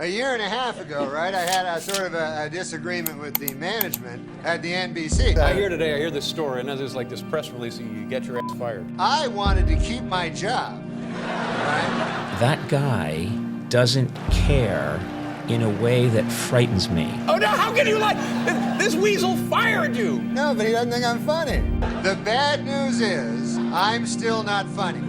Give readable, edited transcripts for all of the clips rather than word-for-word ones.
A year and a half ago, right, I had a sort of a disagreement with the management at the NBC. I hear this story, and there's like this press release, and you get your ass fired. I wanted to keep my job, right? That guy doesn't care in a way that frightens me. Oh no, how can you this weasel fired you? No, but he doesn't think I'm funny. The bad news is, I'm still not funny.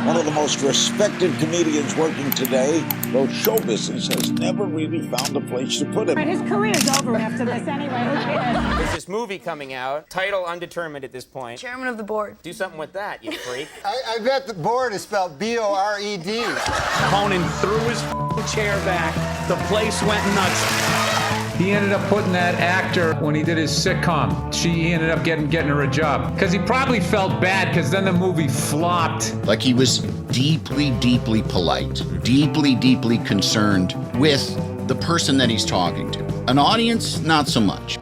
One of the most respected comedians working today, though show business has never really found a place to put him. His career's over after this anyway. Who cares? There's this movie coming out, title undetermined at this point. Chairman of the board. Do something with that, you freak. I bet the board is spelled B-O-R-E-D. Conan threw his chair back. The place went nuts. He ended up putting that actor, when he did his sitcom, he ended up getting her a job. Because he probably felt bad, because then the movie flopped. Like he was deeply, deeply polite, deeply, deeply concerned with the person that he's talking to. An audience, not so much.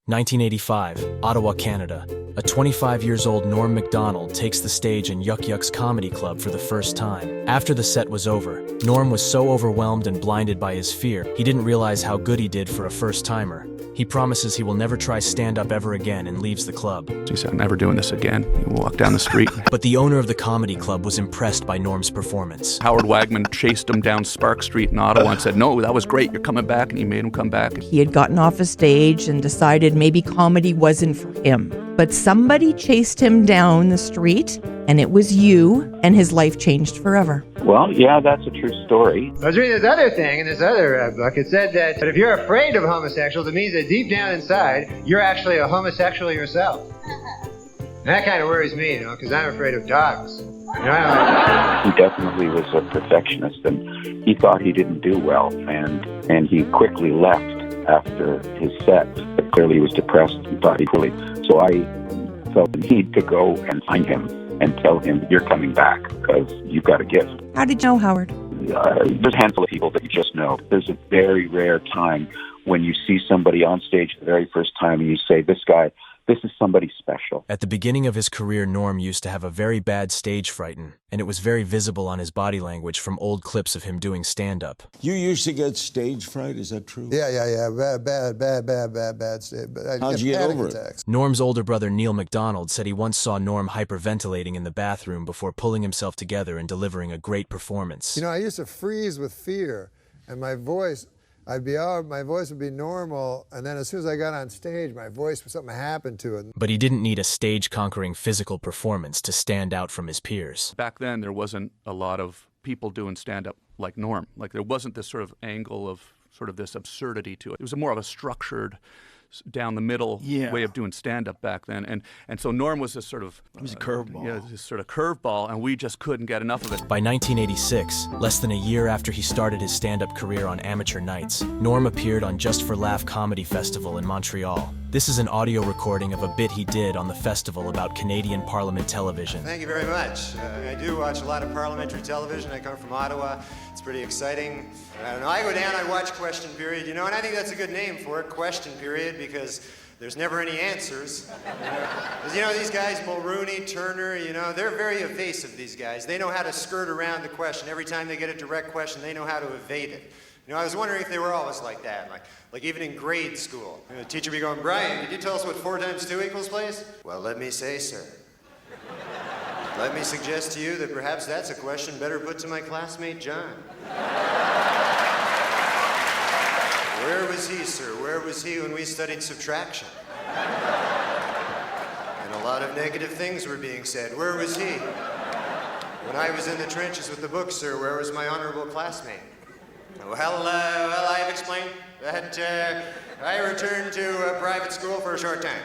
1985, Ottawa, Canada. A 25-years-old Norm Macdonald takes the stage in Yuck Yuck's comedy club for the first time. After the set was over, Norm was so overwhelmed and blinded by his fear, he didn't realize how good he did for a first-timer. He promises he will never try stand-up ever again and leaves the club. He said, I'm never doing this again. He walked down the street. But the owner of the comedy club was impressed by Norm's performance. Howard Wagman chased him down Spark Street in Ottawa and said, no, that was great, you're coming back, and he made him come back. He had gotten off a stage and decided maybe comedy wasn't for him. But somebody chased him down the street, and it was you, and his life changed forever. Well, yeah, that's a true story. I was reading this other thing in this other book. It said that if you're afraid of homosexuals, it means that deep down inside, you're actually a homosexual yourself. And that kind of worries me, because I'm afraid of dogs. He definitely was a perfectionist, and he thought he didn't do well, and he quickly left after his set. But clearly he was depressed and thought he really. So I felt the need to go and find him and tell him, you're coming back because you've got a gift. How did you know, Howard? There's a handful of people that you just know. There's a very rare time when you see somebody on stage the very first time and you say, this is somebody special. At the beginning of his career, Norm used to have a very bad stage frighten, and it was very visible on his body language from old clips of him doing stand-up. You used to get stage fright, is that true? Yeah. Bad state. How'd you get over it? Norm's older brother, Neil Macdonald, said he once saw Norm hyperventilating in the bathroom before pulling himself together and delivering a great performance. I used to freeze with fear, and my voice would be normal, and then as soon as I got on stage, something happened to it. But he didn't need a stage-conquering physical performance to stand out from his peers. Back then, there wasn't a lot of people doing stand-up like Norm. Like, there wasn't this sort of angle of sort of this absurdity to it. It was more of a structured, down the middle way of doing stand-up back then, and so Norm was this sort of it was a curveball. Yeah, this sort of curveball, and we just couldn't get enough of it. By 1986, less than a year after he started his stand-up career on amateur nights, Norm appeared on Just for Laugh Comedy Festival in Montreal. This is an audio recording of a bit he did on the festival about Canadian Parliament television. Thank you very much. I do watch a lot of parliamentary television. I come from Ottawa. It's pretty exciting. I don't know. I go down, I watch Question Period, and I think that's a good name for it, Question Period, because there's never any answers. Because, these guys, Mulrooney, Turner, they're very evasive, these guys. They know how to skirt around the question. Every time they get a direct question, they know how to evade it. I was wondering if they were always like that, like even in grade school. The teacher would be going, Brian, could you tell us what 4 times 2 equals, please? Well, let me say, sir. Let me suggest to you that perhaps that's a question better put to my classmate, John. Where was he, sir? Where was he when we studied subtraction? And a lot of negative things were being said. Where was he? When I was in the trenches with the book, sir, where was my honorable classmate? Well, I have explained that I returned to private school for a short time.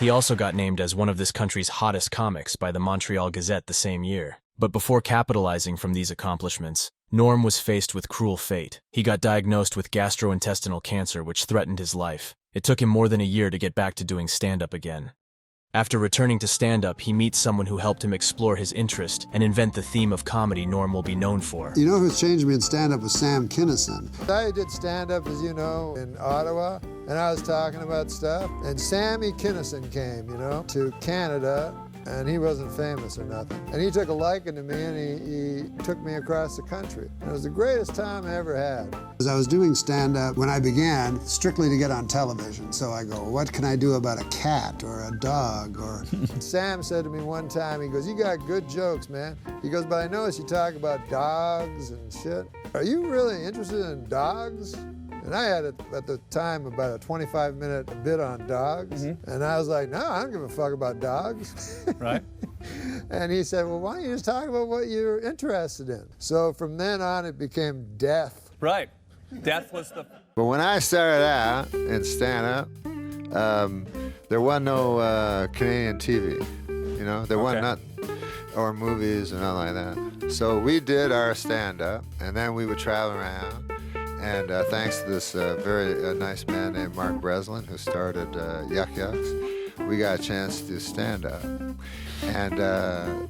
He also got named as one of this country's hottest comics by the Montreal Gazette the same year. But before capitalizing from these accomplishments, Norm was faced with cruel fate. He got diagnosed with gastrointestinal cancer, which threatened his life. It took him more than a year to get back to doing stand-up again. After returning to stand-up, he meets someone who helped him explore his interest and invent the theme of comedy Norm will be known for. Who's changed me in stand-up was Sam Kinison. I did stand-up, as you know, in Ottawa, and I was talking about stuff, and Sammy Kinison came, to Canada, and he wasn't famous or nothing. And he took a liking to me, and he took me across the country. It was the greatest time I ever had. I was doing stand-up when I began, strictly to get on television. So I go, what can I do about a cat or a dog? Or Sam said to me one time, he goes, you got good jokes, man. He goes, but I notice you talk about dogs and shit. Are you really interested in dogs? And I had, at the time, about a 25-minute bit on dogs. And I was like, no, I don't give a fuck about dogs. Right. And he said, well, why don't you just talk about what you're interested in? So from then on, it became death. Right. Death was the... But when I started out in stand-up, there wasn't no Canadian TV. You know, there wasn't nothing, or movies or nothing like that. So we did our stand-up, and then we would travel around. And thanks to this very nice man named Mark Breslin, who started Yuck Yucks, we got a chance to do stand-up. And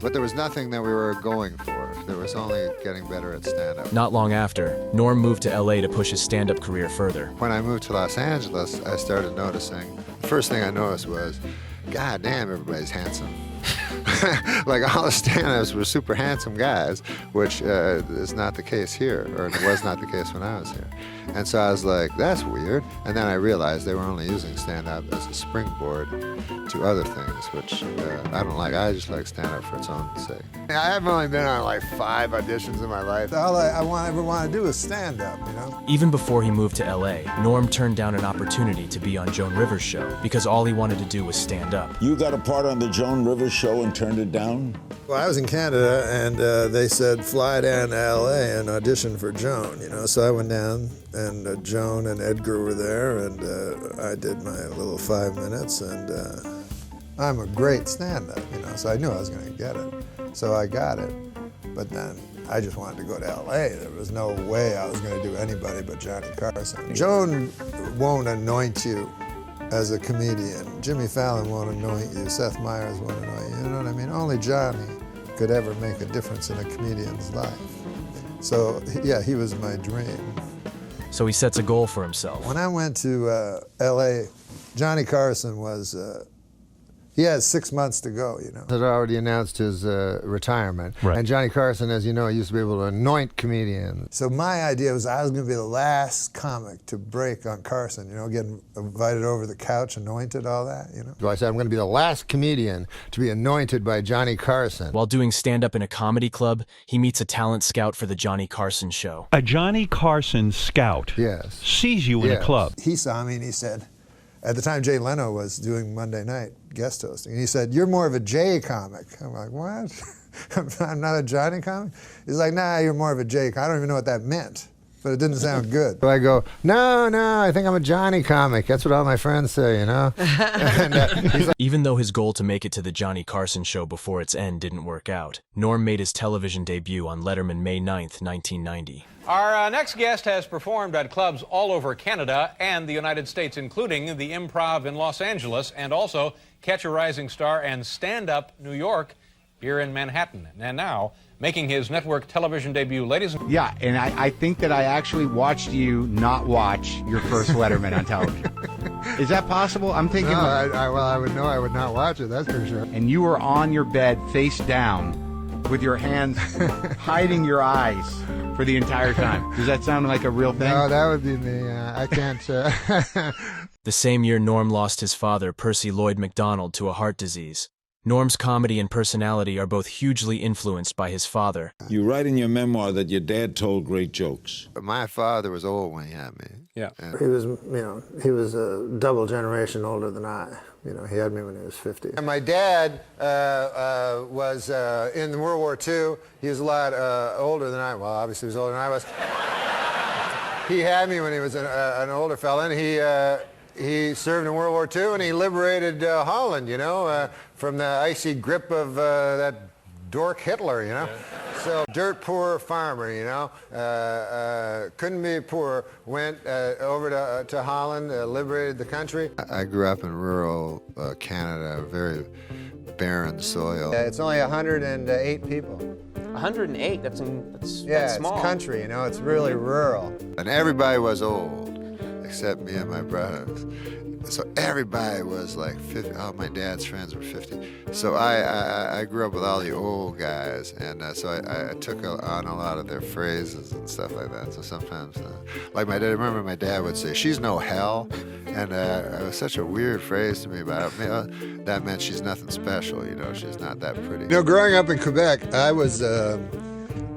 but there was nothing that we were going for. There was only getting better at stand-up. Not long after, Norm moved to LA to push his stand-up career further. When I moved to Los Angeles, I started noticing, the first thing I noticed was, God damn, everybody's handsome. Like all the stand-ups were super handsome guys, which is not the case here, or it was not the case when I was here. And so I was like, that's weird. And then I realized they were only using stand-up as a springboard to other things, which I don't like. I just like stand-up for its own sake. I've only been on like 5 auditions in my life. All I ever want to do is stand-up, you know? Even before he moved to LA, Norm turned down an opportunity to be on Joan Rivers' show because all he wanted to do was stand up. You got a part on the Joan Rivers show and turned it down? Well, I was in Canada, and they said, fly down to LA and audition for Joan, you know? So I went down, and Joan and Edgar were there, and I did my little 5 minutes, and I'm a great stand-up, you know, so I knew I was gonna get it. So I got it, but then I just wanted to go to LA. There was no way I was gonna do anybody but Johnny Carson. Joan won't anoint you as a comedian. Jimmy Fallon won't anoint you. Seth Meyers won't anoint you. You know what I mean? Only Johnny could ever make a difference in a comedian's life. So, yeah, he was my dream. So he sets a goal for himself. When I went to LA, Johnny Carson was, he had 6 months to go, you know. Had already announced his retirement. Right. And Johnny Carson, as you know, used to be able to anoint comedians. So my idea was I was going to be the last comic to break on Carson, you know, getting invited over the couch, anointed, all that, you know. So I said, I'm going to be the last comedian to be anointed by Johnny Carson. While doing stand-up in a comedy club, he meets a talent scout for the Johnny Carson show. A Johnny Carson scout sees you in a club. He saw me and he said, at the time Jay Leno was doing Monday night guest hosting, and he said, you're more of a Jay comic. I'm like, what? I'm not a Johnny comic? He's like, nah, you're more of a Jay comic. I don't even know what that meant, but it didn't sound good. So I go, no, I think I'm a Johnny comic. That's what all my friends say, you know? And, he's like, even though his goal to make it to the Johnny Carson show before its end didn't work out, Norm made his television debut on Letterman May 9th, 1990. Our next guest has performed at clubs all over Canada and the United States, including the Improv in Los Angeles, and also Catch a Rising Star and Stand Up New York here in Manhattan. And now, making his network television debut, ladies and... Yeah, and I think that I actually watched you not watch your first Letterman on television. Is that possible? I'm thinking... No, I would know I would not watch it, that's for sure. And you were on your bed face down with your hands hiding your eyes for the entire time. Does that sound like a real thing? No, that would be me. I can't... The same year Norm lost his father, Percy Lloyd Macdonald, to a heart disease. Norm's comedy and personality are both hugely influenced by his father. You write in your memoir that your dad told great jokes. But my father was old when he had me. Yeah. He was, you know, he was a double generation older than I. You know, he had me when he was 50. And my dad was in World War II. He was a lot older than I. Well, obviously he was older than I was. He had me when he was an older fella, and he served in World War II, and he liberated Holland, you know, from the icy grip of that dork Hitler, you know. Yeah. So, dirt poor farmer, you know, couldn't be poor, went over to Holland, liberated the country. I grew up in rural Canada, very barren soil. It's only 108 people. 108? That's small. It's country, you know, it's really rural. And everybody was old, except me and my brothers. So everybody was like 50. All my dad's friends were 50. So I grew up with all the old guys, and so I took on a lot of their phrases and stuff like that. So sometimes, like my dad, I remember my dad would say, "She's no hell," and it was such a weirred phrase to me, but that meant she's nothing special. You know, she's not that pretty. You know, growing up in Quebec, I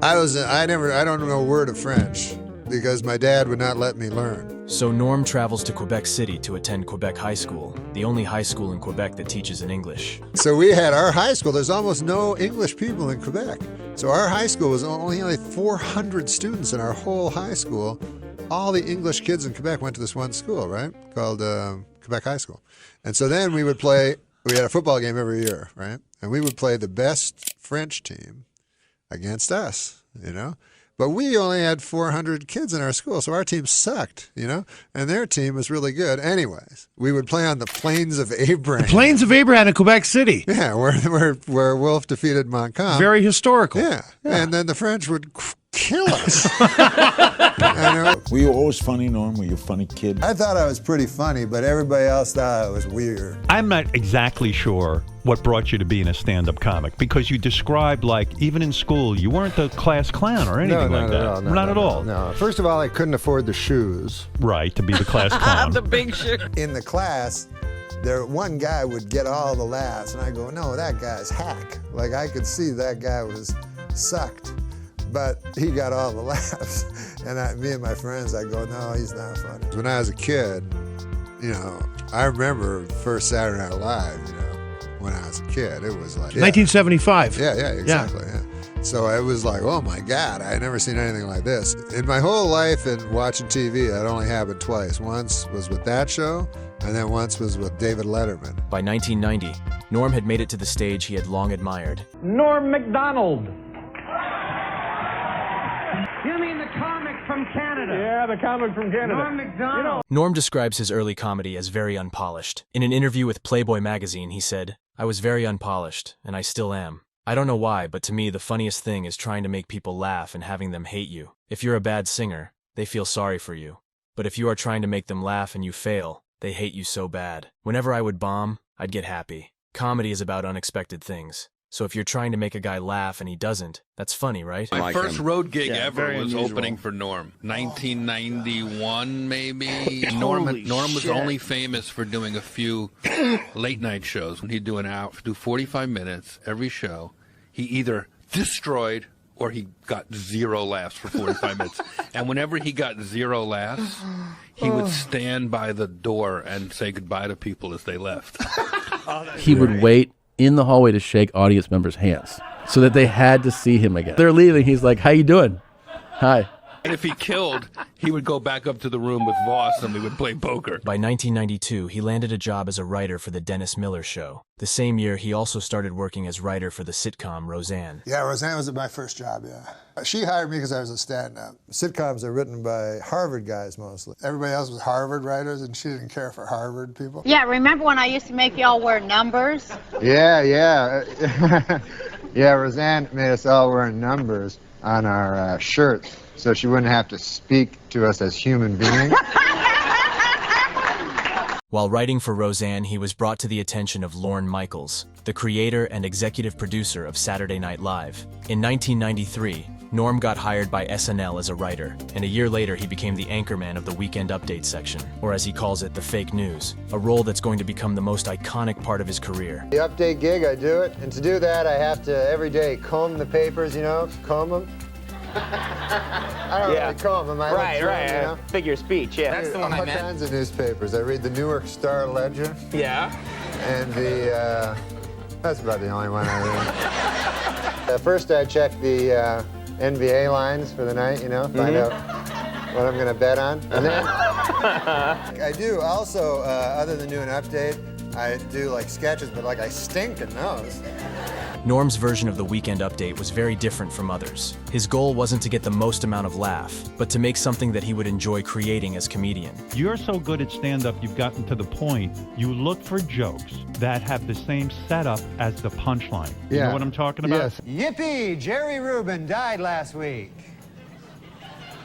don't know a word of French because my dad would not let me learn. So Norm travels to Quebec City to attend Quebec High School, the only high school in Quebec that teaches in English. So we had our high school. There's almost no English people in Quebec. So our high school was only like 400 students in our whole high school. All the English kids in Quebec went to this one school, right? Called Quebec High School. And so then we had a football game every year, right? And we would play the best French team against us, you know? But we only had 400 kids in our school, so our team sucked, you know? And their team was really good. Anyways, we would play on the Plains of Abraham. The Plains of Abraham in Quebec City. Yeah, where Wolfe defeated Montcalm. Very historical. Yeah. And then the French would kill us. Were you always funny, Norm? Were you a funny kid? I thought I was pretty funny, but everybody else thought I was weird. I'm not exactly sure what brought you to being a stand-up comic, because you described, like, even in school, you weren't the class clown or anything like that. Not at all. No. First of all, I couldn't afford the shoes. Right, to be the class clown. The big shoe. In the class, one guy would get all the laughs, and I go, no, that guy's hack. Like, I could see that guy was sucked. But he got all the laughs. And me and my friends, I go, no, he's not funny. When I was a kid, you know, I remember first Saturday Night Live, you know, when I was a kid. It was like... 1975. Yeah, exactly. Yeah. So it was like, oh my God, I had never seen anything like this. In my whole life and watching TV, that only happened twice. Once was with that show, and then once was with David Letterman. By 1990, Norm had made it to the stage he had long admired. Norm Macdonald. You mean the comic from Canada? Yeah, the comic from Canada. Norm Macdonald. Norm describes his early comedy as very unpolished. In an interview with Playboy magazine, he said, "I was very unpolished, and I still am. I don't know why, but to me the funniest thing is trying to make people laugh and having them hate you. If you're a bad singer, they feel sorry for you. But if you are trying to make them laugh and you fail, they hate you so bad. Whenever I would bomb, I'd get happy. Comedy is about unexpected things. So if you're trying to make a guy laugh and he doesn't, that's funny, right?" My first road gig ever was opening for Norm. 1991, maybe. Norm was only famous for doing a few late night shows. He'd do 45 minutes every show. He either destroyed or he got 0 laughs for 45 minutes. And whenever he got 0 laughs, he would stand by the door and say goodbye to people as they left. He would wait in the hallway to shake audience members' hands so that they had to see him again. They're leaving. He's like, "How you doing? Hi." And if he killed, he would go back up to the room with Voss and we would play poker. By 1992, he landed a job as a writer for the Dennis Miller Show. The same year, he also started working as writer for the sitcom Roseanne. Yeah, Roseanne was my first job, yeah. She hired me because I was a stand-up. Sitcoms are written by Harvard guys mostly. Everybody else was Harvard writers, and she didn't care for Harvard people. Yeah, remember when I used to make y'all wear numbers? Yeah. Yeah, Roseanne made us all wear numbers on our shirts so she wouldn't have to speak to us as human beings. While writing for Roseanne, he was brought to the attention of Lorne Michaels, the creator and executive producer of Saturday Night Live. In 1993, Norm got hired by SNL as a writer, and a year later he became the anchorman of the Weekend Update section, or as he calls it, the fake news, a role that's going to become the most iconic part of his career. The update gig, I do it, and to do that I have to every day comb the papers, you know, comb them. I don't really comb them. Right. You know? Figure of speech, yeah. That's the one I meant. All kinds of newspapers. I read the Newark Star Ledger. Yeah. And the, that's about the only one I read. First I check the NBA lines for the night, you know, find out what I'm going to bet on. And then I do also, other than doing an update, I do like sketches, but like I stink in those. Norm's version of the Weekend Update was very different from others. His goal wasn't to get the most amount of laugh, but to make something that he would enjoy creating as comedian. You're so good at stand-up, you've gotten to the point, you look for jokes that have the same setup as the punchline. You know what I'm talking about? Yes. Yippee! Jerry Rubin died last week.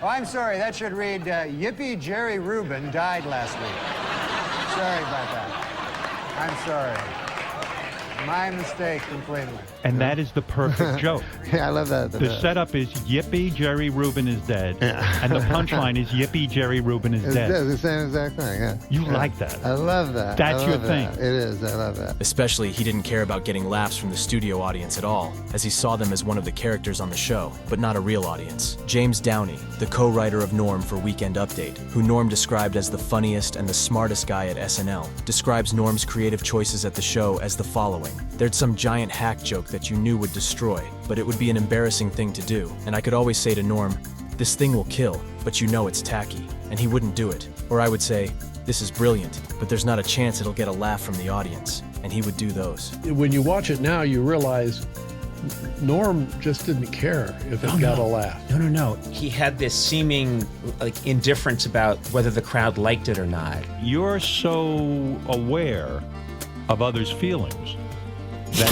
Oh, I'm sorry, that should read, Yippee! Jerry Rubin died last week. sorry about that. I'm sorry. My mistake completely. And that is the perfect joke. Yeah, I love that. The setup is yippee, Jerry Rubin is dead. And the punchline is yippee, Jerry Rubin is dead. It's the same exact thing, yeah. You like that. I love that. That's your thing. It is, I love that. Especially, he didn't care about getting laughs from the studio audience at all, as he saw them as one of the characters on the show, but not a real audience. James Downey, the co-writer of Norm for Weekend Update, who Norm described as the funniest and the smartest guy at SNL, describes Norm's creative choices at the show as the following. There'd some giant hack joke that you knew would destroy, but it would be an embarrassing thing to do, and I could always say to Norm, this thing will kill, but you know it's tacky, and he wouldn't do it. Or I would say, this is brilliant, but there's not a chance it'll get a laugh from the audience, and he would do those. When you watch it now, you realize Norm just didn't care if it got a laugh. No. He had this seeming indifference about whether the crowd liked it or not. You're so aware of others' feelings that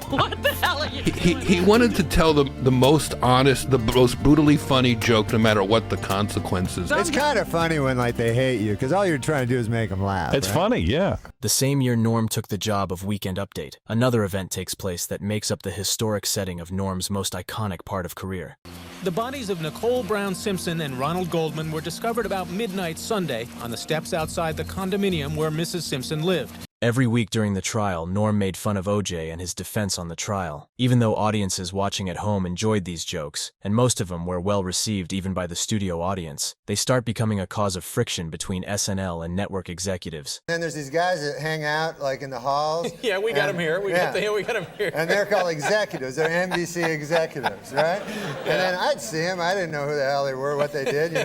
What the hell are you He wanted to tell the most honest, the most brutally funny joke, no matter what the consequences. It's kind of funny when they hate you, because all you're trying to do is make them laugh. It's funny, yeah. The same year Norm took the job of Weekend Update, another event takes place that makes up the historic setting of Norm's most iconic part of career. The bodies of Nicole Brown Simpson and Ronald Goldman were discovered about midnight Sunday on the steps outside the condominium where Mrs. Simpson lived. Every week during the trial, Norm made fun of O.J. and his defense on the trial, even though audiences watching at home enjoyed these jokes, and most of them were well received even by the studio audience. They start becoming a cause of friction between SNL and network executives. Then there's these guys that hang out in the halls. Yeah, we got them here. We got them here. And they're called executives. They're NBC executives, right? And then I'd see them. I didn't know who the hell they were, what they did,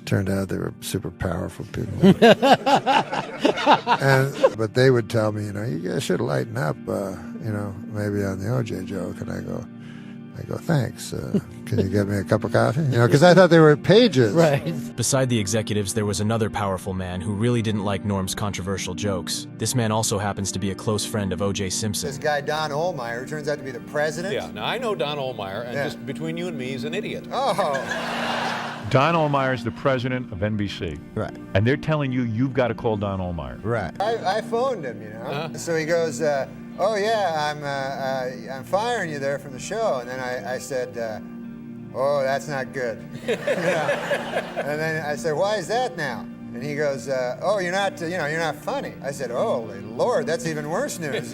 Turned out they were super powerful people. But they would tell me, you guys should lighten up, maybe on the OJ joke. And I go, thanks. Can you get me a cup of coffee? Because I thought they were pages. Right. Beside the executives, there was another powerful man who really didn't like Norm's controversial jokes. This man also happens to be a close friend of O.J. Simpson. This guy, Don Ohlmeyer, who turns out to be the president. Yeah, now I know Don Ohlmeyer, and just between you and me, he's an idiot. Oh. Don Ohlmeyer is the president of NBC. Right. And they're telling you you've got to call Don Ohlmeyer. Right. I phoned him, So he goes, oh yeah, I'm firing you there from the show. And then I said, oh, that's not good. And then I said, why is that now? And he goes, oh, you're not funny. I said, oh, Lord, that's even worse news,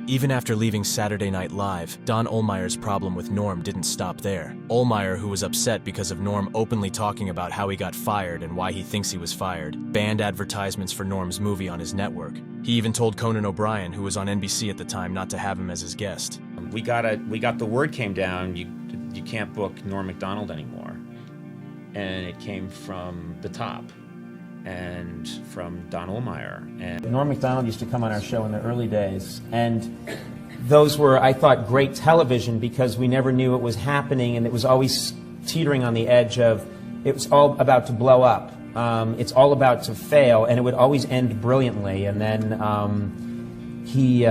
Even after leaving Saturday Night Live, Don Ohlmeyer's problem with Norm didn't stop there. Ohlmeyer, who was upset because of Norm openly talking about how he got fired and why he thinks he was fired, banned advertisements for Norm's movie on his network. He even told Conan O'Brien, who was on NBC at the time, not to have him as his guest. We got the word came down, you can't book Norm Macdonald anymore. And it came from the top. And from Don Ohlmeyer. And Norm Macdonald used to come on our show in the early days, and those were, I thought, great television because we never knew it was happening, and it was always teetering on the edge of, it was all about to blow up. It's all about to fail, and it would always end brilliantly. And then he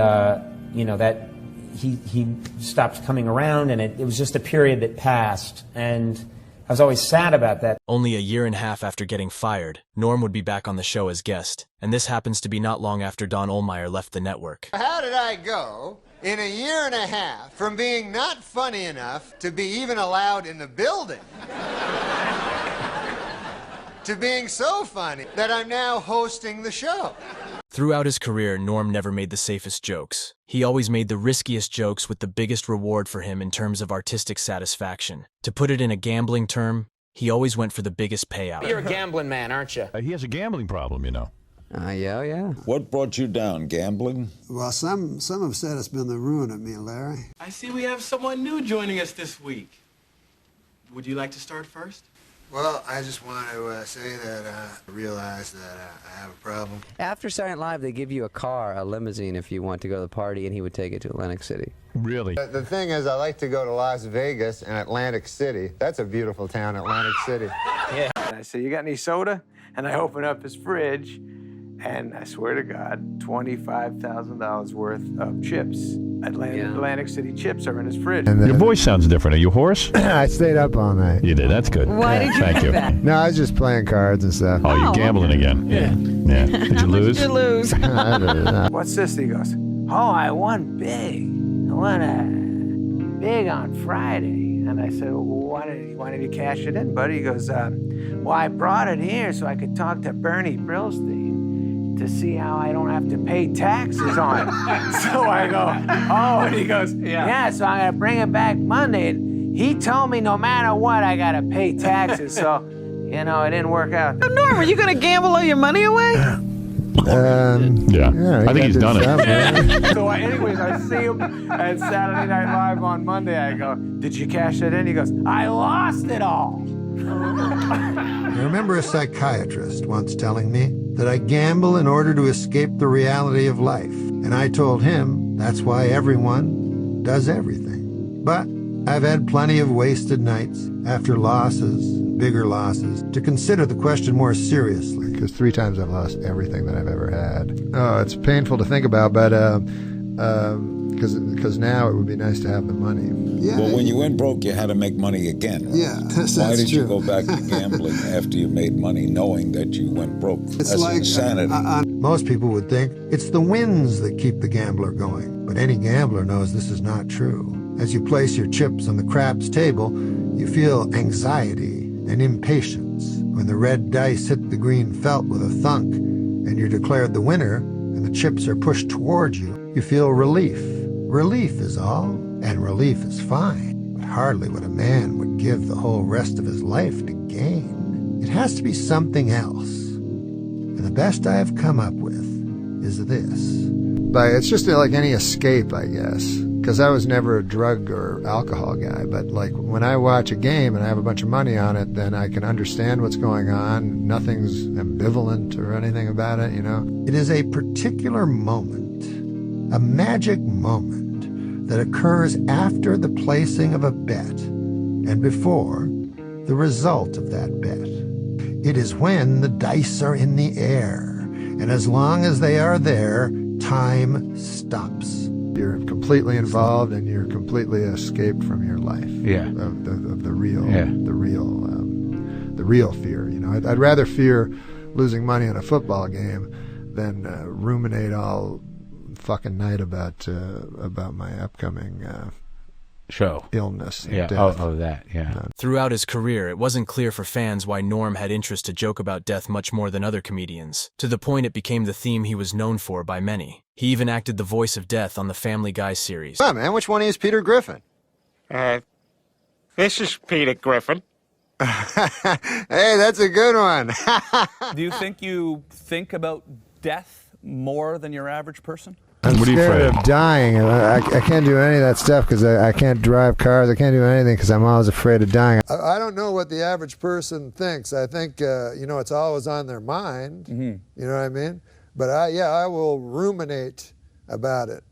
stopped coming around, and it was just a period that passed, and I was always sad about that. Only a year and a half after getting fired, Norm would be back on the show as guest, and this happens to be not long after Don Ohlmeyer left the network. How did I go in a year and a half from being not funny enough to be even allowed in the building to being so funny that I'm now hosting the show? Throughout his career, Norm never made the safest jokes. He always made the riskiest jokes with the biggest reward for him in terms of artistic satisfaction. To put it in a gambling term, he always went for the biggest payout. You're a gambling man, aren't you? He has a gambling problem, Yeah. What brought you down, gambling? Well, some have said it's been the ruin of me, Larry. I see we have someone new joining us this week. Would you like to start first? Well, I just want to say that I realize that I have a problem. After Saturday Night Live, they give you a limousine if you want to go to the party, and he would take it to Atlantic City. Really? The thing is, I like to go to Las Vegas and Atlantic City. That's a beautiful town, Atlantic City. Yeah. I say, you got any soda? And I open up his fridge, and I swear to God, $25,000 worth of chips. Atlantic City chips are in his fridge. Your voice sounds different. Are you hoarse? I stayed up all night. You did. That's good. Why did you Thank do you. that? No, I was just playing cards and stuff. Oh, you're gambling again. Yeah. Did you lose? Did you lose? I don't know. What's this? He goes, oh, I won big. I won big on Friday. And I said, well, why did you cash it in, buddy? He goes, well, I brought it here so I could talk to Bernie Brillstein to see how I don't have to pay taxes on it. So I go, oh, and he goes, yeah, so I'm gonna bring it back Monday. And he told me no matter what, I gotta pay taxes. So, you know, it didn't work out. So Norm, are you going to gamble all your money away? Yeah. I think he's done it. So anyways, I see him at Saturday Night Live on Monday. I go, did you cash it in? He goes, I lost it all. I remember a psychiatrist once telling me that I gamble in order to escape the reality of life. And I told him that's why everyone does everything. But I've had plenty of wasted nights after losses, bigger losses, to consider the question more seriously. Because 3 times I've lost everything that I've ever had. Oh, it's painful to think about, but because now it would be nice to have the money. Yeah. Well, when you went broke, you had to make money again. Yeah, that's Why did true. you go back to gambling after you made money, knowing that you went broke? It's That's like insanity. Most people would think it's the wins that keep the gambler going, but any gambler knows this is not true. As you place your chips on the craps table, you feel anxiety and impatience. When the red dice hit the green felt with a thunk, and you're declared the winner, and the chips are pushed toward you, you feel relief. Relief is all, and relief is fine, but hardly what a man would give the whole rest of his life to gain. It has to be something else. And the best I have come up with is this. But it's just like any escape, I guess. Because I was never a drug or alcohol guy. But like when I watch a game and I have a bunch of money on it, then I can understand what's going on. Nothing's ambivalent or anything about it, you know. It is a particular moment, a magic moment, that occurs after the placing of a bet and before the result of that bet. It is when the dice are in the air, and as long as they are there, time stops. You're completely involved and you're completely escaped from your life. Yeah. Of the real fear. You know, I'd rather fear losing money in a football game than ruminate all fucking night about my upcoming show illness. Yeah. Death. Oh, that. Yeah. Throughout his career, it wasn't clear for fans why Norm had interest to joke about death much more than other comedians, to the point it became the theme he was known for by many. He even acted the voice of death on the Family Guy series. Yeah, man, which one is Peter Griffin? This is Peter Griffin. Hey, that's a good one. Do you think you think about death more than your average person? I'm scared of dying. I can't do any of that stuff because I can't drive cars. I can't do anything because I'm always afraid of dying. I don't know what the average person thinks. I think, it's always on their mind. Mm-hmm. You know what I mean? But I will ruminate about it,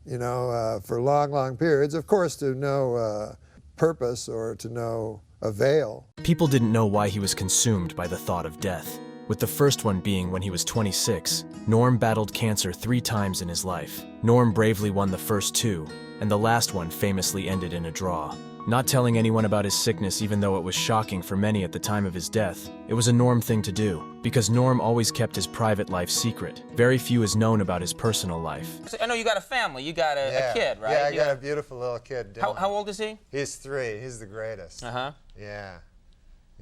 for long, long periods. Of course, to no purpose or to no avail. People didn't know why he was consumed by the thought of death, with the first one being when he was 26. Norm battled cancer 3 times in his life. Norm bravely won the first 2, and the last one famously ended in a draw. Not telling anyone about his sickness, even though it was shocking for many at the time of his death, it was a Norm thing to do, because Norm always kept his private life secret. Very few is known about his personal life. I know you got a family, you got a kid, right? Yeah, I got a beautiful little kid, Dylan. How old is he? He's 3. He's the greatest. Uh-huh. Yeah.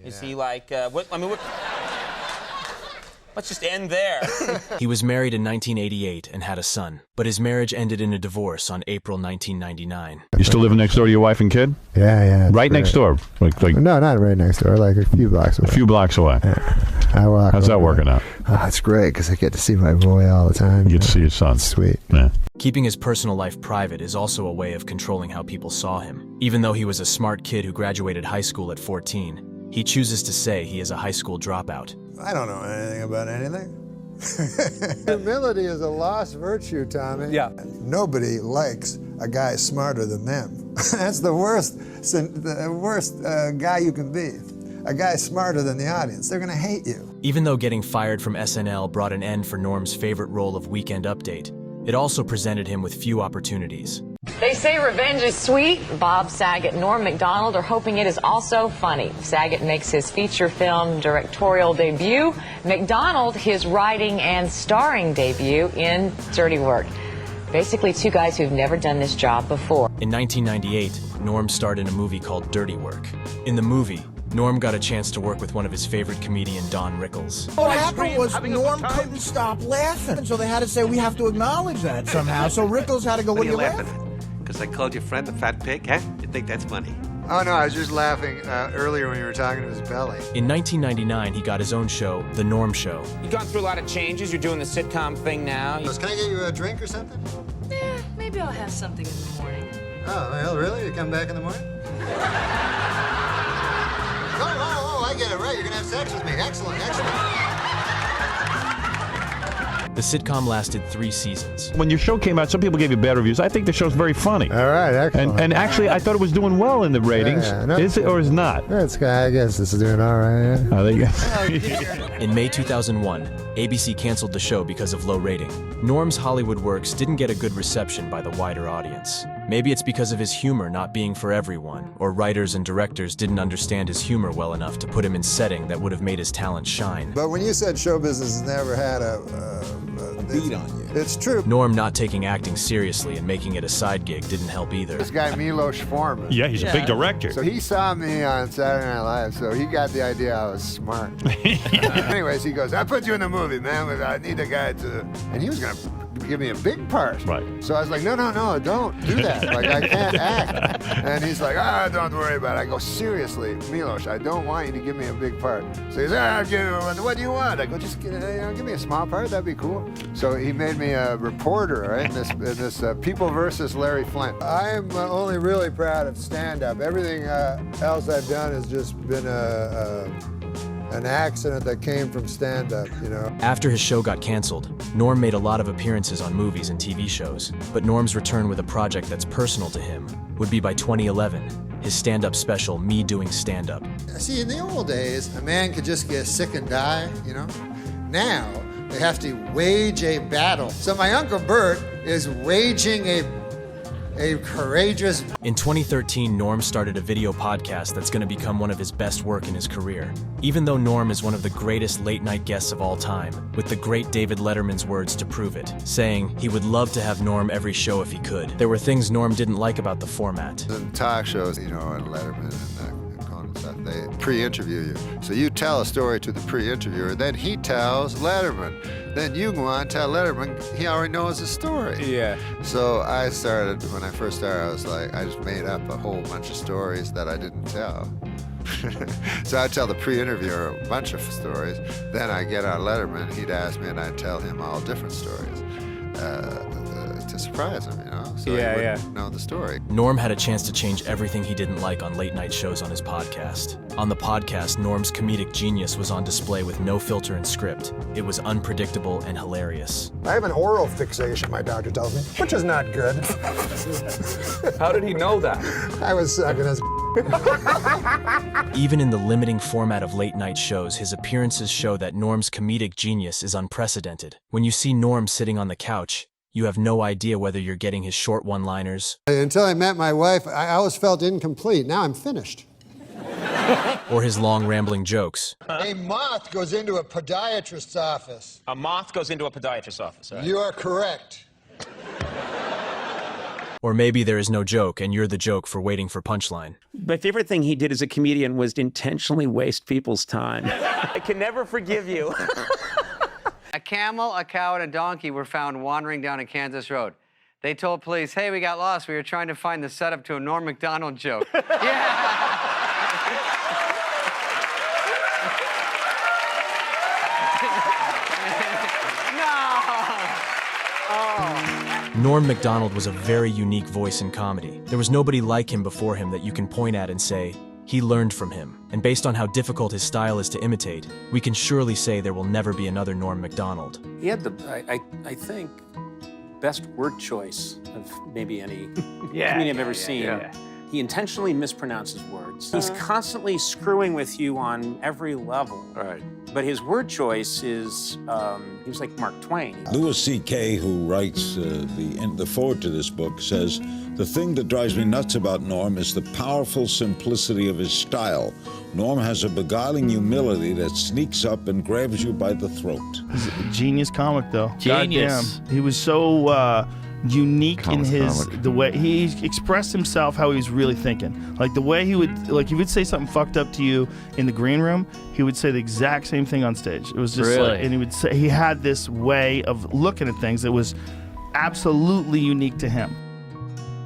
Is he like, let's just end there. He was married in 1988 and had a son, but his marriage ended in a divorce on April 1999. You still living next door to your wife and kid? Yeah. Right next door? Like No, not right next door, like a few blocks away. A few blocks away. Yeah. I walk How's that working out? Oh, it's great because I get to see my boy all the time. You get to see his son. Sweet. Yeah. Keeping his personal life private is also a way of controlling how people saw him. Even though he was a smart kid who graduated high school at 14, he chooses to say he is a high school dropout. I don't know anything about anything. Humility is a lost virtue, Tommy. Yeah. Nobody likes a guy smarter than them. That's the worst guy you can be. A guy smarter than the audience. They're going to hate you. Even though getting fired from SNL brought an end for Norm's favorite role of Weekend Update, it also presented him with few opportunities. They say revenge is sweet. Bob Saget and Norm Macdonald are hoping it is also funny. Saget makes his feature film directorial debut. Macdonald his writing and starring debut in Dirty Work. Basically, two guys who've never done this job before. In 1998, Norm starred in a movie called Dirty Work. In the movie, Norm got a chance to work with one of his favorite comedian, Don Rickles. What happened was Norm couldn't stop laughing, so they had to say we have to acknowledge that somehow. So Rickles had to go, what are you laughing at? Because I called your friend the fat pig, huh? You think that's funny? Oh, no, I was just laughing earlier when you were talking to his belly. In 1999, he got his own show, The Norm Show. You've gone through a lot of changes. You're doing the sitcom thing now. Can I get you a drink or something? Yeah, maybe I'll have something in the morning. Oh, well, really? You come back in the morning? Oh, I get it, right. You're going to have sex with me. Excellent. The sitcom lasted 3 seasons. When your show came out, some people gave you bad reviews. I think the show's very funny. All right, excellent. And actually, I thought it was doing well in the ratings. Yeah, is it or is not? I guess this is doing all right. Yeah. Oh, there you go. In May 2001, ABC canceled the show because of low rating. Norm's Hollywood works didn't get a good reception by the wider audience. Maybe it's because of his humor not being for everyone, or writers and directors didn't understand his humor well enough to put him in setting that would have made his talent shine. But when you said show business has never had a beat on you, it's true. Norm not taking acting seriously and making it a side gig didn't help either. This guy, Milos Forman. Yeah, he's a big director. So he saw me on Saturday Night Live, so he got the idea I was smart. Anyways, he goes, I put you in the movie, man. I need a guy to... And he was going to give me a big part. Right. So I was like, no, don't do that. Like, I can't act. And he's like, don't worry about it. I go, seriously, Milos, I don't want you to give me a big part. So he's like, what do you want? I go, just give me a small part. That'd be cool. So he made me a reporter, right, in this People versus Larry Flint. I am only really proud of stand-up. Everything else I've done has just been an accident that came from stand-up, you know. After his show got canceled, Norm made a lot of appearances on movies and TV shows, but Norm's return with a project that's personal to him would be by 2011, his stand-up special, Me Doing Stand-Up. See, in the old days, a man could just get sick and die, you know. Now, they have to wage a battle. So my Uncle Bert is waging a courageous... In 2013, Norm started a video podcast that's going to become one of his best work in his career. Even though Norm is one of the greatest late-night guests of all time, with the great David Letterman's words to prove it, saying he would love to have Norm every show if he could. There were things Norm didn't like about the format. In talk shows, you know, and Letterman and Conan stuff, they pre-interview you. So you tell a story to the pre-interviewer, then he tells Letterman. Then you go on, tell Letterman, he already knows the story. Yeah. So I started, when I first started, I was like, I just made up a whole bunch of stories that I didn't tell. So I'd tell the pre-interviewer a bunch of stories. Then I get on Letterman, he'd ask me, and I'd tell him all different stories to surprise him, you know? So he wouldn't know the story. Norm had a chance to change everything he didn't like on late-night shows on his podcast. On the podcast, Norm's comedic genius was on display with no filter and script. It was unpredictable and hilarious. I have an oral fixation, my doctor tells me, which is not good. How did he know that? I was sucking his Even in the limiting format of late-night shows, his appearances show that Norm's comedic genius is unprecedented. When you see Norm sitting on the couch, you have no idea whether you're getting his short one-liners. Until I met my wife, I always felt incomplete. Now I'm finished. Or his long, rambling jokes. A moth goes into a podiatrist's office. A moth goes into a podiatrist's office, right? You are correct. Or maybe there is no joke, and you're the joke for waiting for punchline. My favorite thing he did as a comedian was to intentionally waste people's time. I can never forgive you. A camel, a cow, and a donkey were found wandering down a Kansas road. They told police, hey, we got lost. We were trying to find the setup to a Norm Macdonald joke. Norm Macdonald was a very unique voice in comedy. There was nobody like him before him that you can point at and say, he learned from him. And based on how difficult his style is to imitate, we can surely say there will never be another Norm Macdonald. He had the, I think, best word choice of maybe any comedian I've ever seen. He intentionally mispronounces words. He's constantly screwing with you on every level. Right. But his word choice is, he was like Mark Twain. Louis C.K., who writes the foreword to this book, says, The thing that drives me nuts about Norm is the powerful simplicity of his style. Norm has a beguiling humility that sneaks up and grabs you by the throat. He's a genius comic, though. Genius. Goddamn. He was so unique in the way he expressed himself, how he was really thinking. Like the way he would, like he would say something fucked up to you in the green room, he would say the exact same thing on stage. It was just Really? like, and he would say he had this way of looking at things that was absolutely unique to him.